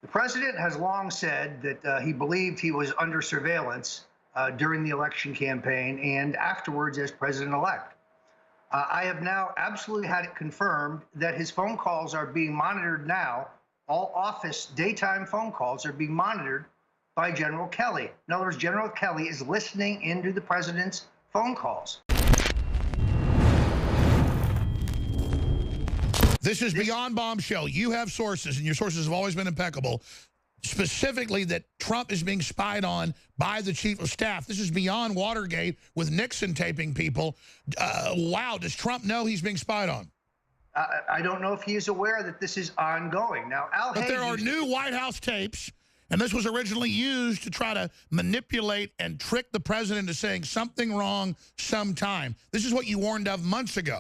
The president has long said that he believed he was under surveillance during the election campaign and afterwards as president-elect. I have now absolutely had it confirmed that his phone calls are being monitored now. All office daytime phone calls are being monitored by General Kelly. In other words, General Kelly is listening into the president's phone calls. This is beyond bombshell. You have sources, and your sources have always been impeccable, specifically that Trump is being spied on by the chief of staff. This is beyond Watergate with Nixon taping people. Wow, does Trump know he's being spied on? I don't know if he is aware that this is ongoing. Now, But there are new White House tapes, and this was originally used to try to manipulate and trick the president into saying something wrong sometime. This is what you warned of months ago.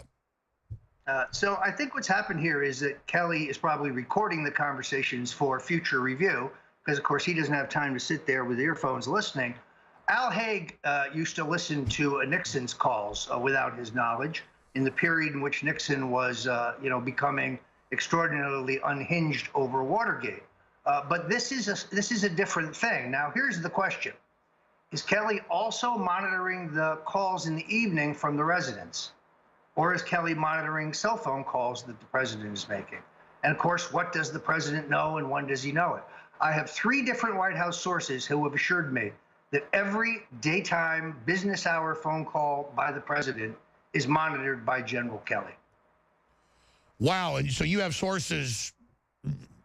So I think what's happened here is that Kelly is probably recording the conversations for future review because, of course, he doesn't have time to sit there with earphones listening. Al Haig used to listen to Nixon's calls without his knowledge in the period in which Nixon was, becoming extraordinarily unhinged over Watergate. But this is a different thing. Now, here's the question. Is Kelly also monitoring the calls in the evening from the residents? Or is Kelly monitoring cell phone calls that the president is making? And of course, what does the president know and when does he know it? I have 3 different White House sources who have assured me that every daytime business hour phone call by the president is monitored by General Kelly. Wow, and so you have sources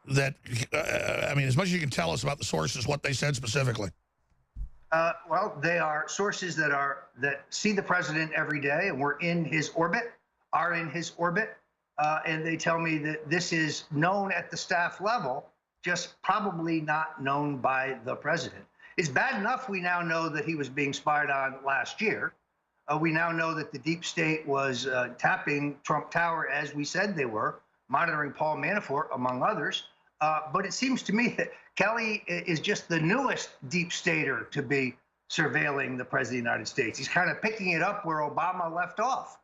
that, I mean, as much as you can tell us about the sources, what they said specifically. Well, they are sources that see the president every day and are in his orbit, and they tell me that this is known at the staff level, just probably not known by the president. It's bad enough we now know that he was being spied on last year. We now know that the deep state was tapping Trump Tower as we said they were, monitoring Paul Manafort, among others. But it seems to me that Kelly is just the newest deep stater to be surveilling the president of the United States. He's kind of picking it up where Obama left off.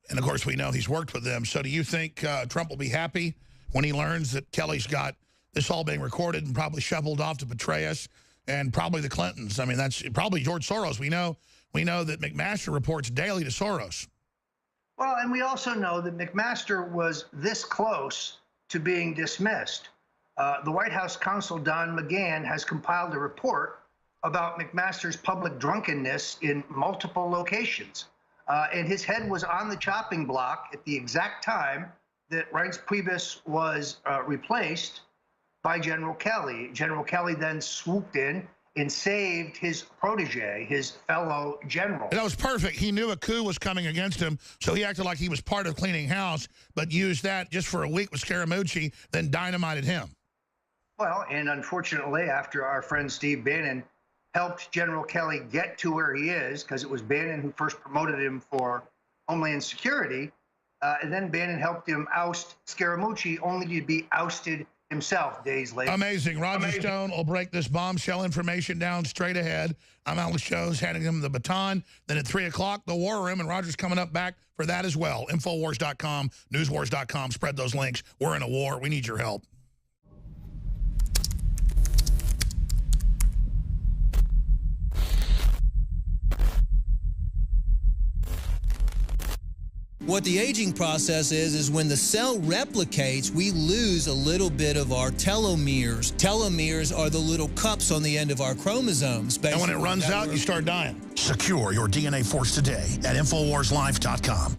And, of course, we know he's worked with them. So do you think Trump will be happy when he learns that Kelly's got this all being recorded and probably shoveled off to betray us, and probably the Clintons? I mean, that's probably George Soros. We know that McMaster reports daily to Soros. Well, and we also know that McMaster was this close to being dismissed. The White House counsel, Don McGahn, has compiled a report about McMaster's public drunkenness in multiple locations. And his head was on the chopping block at the exact time that Reince Priebus was replaced by General Kelly. General Kelly then swooped in and saved his protege, his fellow general. That was perfect. He knew a coup was coming against him, so he acted like he was part of cleaning house, but used that just for a week with Scaramucci, then dynamited him. Well, and unfortunately, after our friend Steve Bannon helped General Kelly get to where he is, because it was Bannon who first promoted him for Homeland Security, and then Bannon helped him oust Scaramucci, only to be ousted himself days later. Amazing. Roger Stone will break this bombshell information down straight ahead. I'm Alex Jones, handing him the baton. Then at 3 o'clock, the War Room, and Roger's coming up back for that as well. Infowars.com, newswars.com. Spread those links. We're in a war. We need your help. What the aging process is when the cell replicates, we lose a little bit of our telomeres. Telomeres are the little cups on the end of our chromosomes. And when it runs out, you start dying. Secure your DNA force today at InfoWarsLife.com.